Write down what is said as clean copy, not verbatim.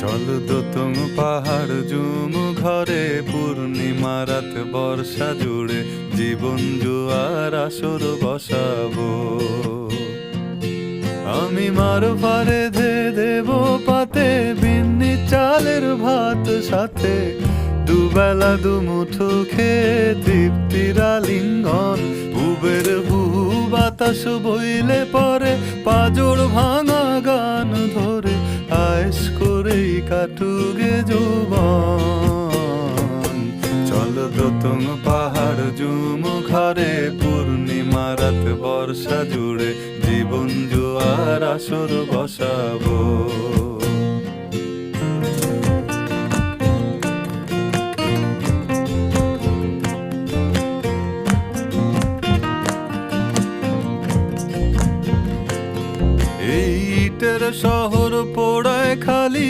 চল দোতং পাহাড় জুম ঘরে পূর্ণিমা রাত বর্ষা জুড়ে জীবন জুয়ার আসর বসাবো। আমি মার ফারে ধে দেব পাতে বিন্নি চালের ভাত সাথে দুবেলা দুমুঠো খেয়ে তৃপ্তির আলিঙ্গন। উবের হু বাতাস বইলে পরে পাজর ভাঙা গান ধরে আয়েস করেই কাটুগে যৌবন। চল দোতং পাহাড় জুম ঘরে পূর্ণিমা রাত বর্ষা জুড়ে জীবন জুয়ার আসর বসাবো। এই ইটের শহর পোড়ায় খালি